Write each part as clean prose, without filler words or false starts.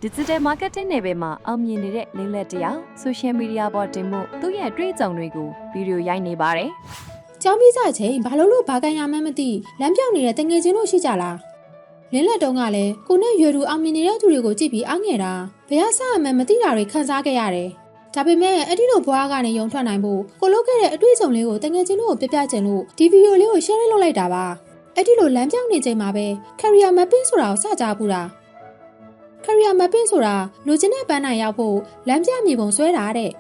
Digital Marketing နယ်ပယ်မှာအောင်မြင်နေတဲ့လင်းလက်တယောက် Social Media ပေါ်တင်မှုသူ့ရဲ့အတွေ့အကြုံတွေကိုဗီဒီယိုရိုက်နေပါတယ်။ကျောင်းပြီးစားချိန်ဘာလို့ဘာကန်ရမှန်းမသိလမ်းပြောင်းနေတဲ့တငယ်ချင်းတို့ရှိကြလား။လင်းလက်တုံးကလည်းကိုနဲ့ရွယ်သူအောင်မြင်နေတဲ့သူတွေကိုကြည့်ပြီးအားငယ်တာဘယ်အဆအမှန်မသိတာတွေခံစားခဲ့ရတယ်။ဒါပေမဲ့အဲ့ဒီလိုဘွားကနေရုံထွက်နိုင်ဖို့ကိုလုပ်ခဲ့တဲ့အတွေ့အကြုံလေးကိုတငယ်ချင်းတို့ကိုပြပြချင်လို့ဒီဗီဒီယိုလေးကို share လုပ်လိုက်တာပါ။အဲ့ဒီလိုလမ်းပြောင်းနေချိန်မှာပဲ career mapping ဆိုတာကိုစကြပူတာ။ career mapping ဆိုတာလိုချင်တဲ့ပန်းနိုင်ရောက်ဖို့လမ်းပြမြေပုံဆွဲတာတဲ့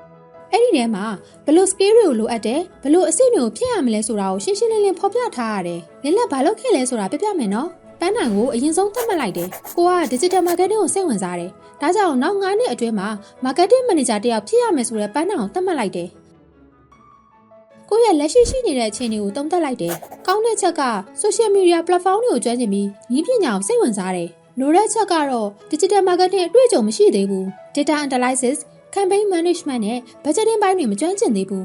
။အဲ့ဒီထဲမှာဘယ်လို skill တွေကိုလိုအပ်တယ်ဘယ်လိုအဆင့်တွေကိုဖြည့်ရမလဲဆိုတာကိုရှင်းရှင်းလင်းလင်းဖော်ပြထားရတယ်။လင်းလက်ဘာလုပ်ခဲ့လဲဆိုတာပြပြမယ်နော်။ပန်းနိုင်ကိုအရင်ဆုံးသတ်မှတ်လိုက်တယ်။ကိုက digital marketing ကိုစိတ်ဝင်စားတယ်။ဒါကြောင့်နောက်9နှစ်အတွင်းမှာ marketing manager တယောက်ဖြစ်ရမယ်ဆိုတဲ့ပန်းနိုင်ကိုသတ်မှတ်လိုက်တယ်။ကိုရဲ့လက်ရှိရှိနေတဲ့အခြေအနေကိုသုံးသပ်လိုက်တယ်။ကောင်းတဲ့ချက်က social media platform တွေကိုကျွမ်းကျင်ပြီးနည်းပညာကိုစိတ်ဝင်စားတယ်။လိုတဲ့ချက်ကတော့ digital marketing အတွေ့အကြုံမရှိသေးဘူး။ data analysis, campaign management နဲ့ budgeting ဘိုင်းတွေမကျွမ်းကျင်သေးဘူး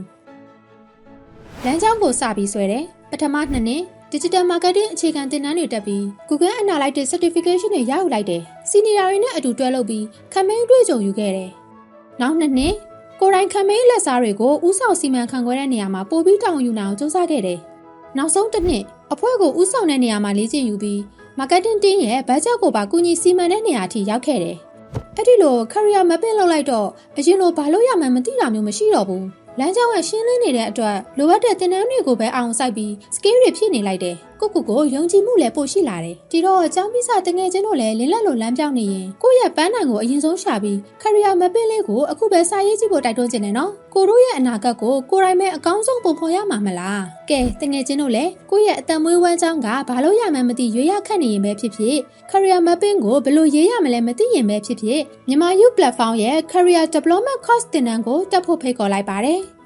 ။လမ်းကြောင်းကိုစပြီးဆွဲတယ်။ပထမ2နှစ် digital marketing အခြေခံသင်တန်းတွေတက်ပြီး Google Analytics certification တွေရယူလိုက်တယ်။ senior တွေနဲ့အတူတွဲလုပ်ပြီး campaign အတွေ့အကြုံယူခဲ့တယ်။နောက်2နှစ်ကိုယ်တိုင် campaign လက်စားတွေကိုဥဆောင်စီမံခန့်ခွဲတဲ့နေရာမှာပို့ပြီးတောင်းယူနိုင်အောင်စူးစမ်းခဲ့တယ်။နောက်ဆုံး1နှစ်အဖွဲ့ကိုဥဆောင်တဲ့နေရာမှာလေ့ကျင့်ယူပြီး marketing team ရဲ့ budget ကိုပါကူညီစီမံတဲ့နေရာအထိရောက်ခဲ့တယ်။အဲ့ဒီလို career mapping လုပ်လိုက်တော့အရင်လိုဘာလို့ရမှန်းမသိတာမျိုးမရှိတော့ဘူး။လမ်းကြောင်းကရှင်းလင်းနေတဲ့အတွက်လိုအပ်တဲ့သင်တန်းတွေကိုပဲအောင်စိုက်ပြီး skill တွေဖြည့်နေလိုက်တယ်။ကိုယုံကြည်မှုလည်းပိုရှိလာတယ်။ဒီတော့အကြောင်းပြစတငယ်ချင်းတို့လည်းလင်းလက်လိုလမ်းပြောင်းနေရင်ကိုယ့်ရဲ့ပန်းနိုင်ကိုအရင်ဆုံးရှာပြီး career mapping လေးကိုအခုပဲစာရေးကြည့်ဖို့တိုက်တွန်းချင်တယ်နော်။ကိုတို့ရဲ့အနာဂတ်ကိုကိုယ်တိုင်ပဲအကောင်းဆုံးပုံဖော်ရမှာမလား။ကဲတငယ်ချင်းတို့လည်းကိုယ့်ရဲ့အတန်မွေးဝမ်းကြောင်းကဘာလို့ရမှန်းမသိရွေးရခက်နေရင်ပဲဖြစ်ဖြစ် career mapping ကိုဘယ်လိုရေးရမလဲမသိရင်ပဲဖြစ်ဖြစ်မြန်မာ Youth Platform ရဲ့ career development course သင်တန်းကိုတက်ဖို့ဖိတ်ခေါ်လိုက်ပါတယ်။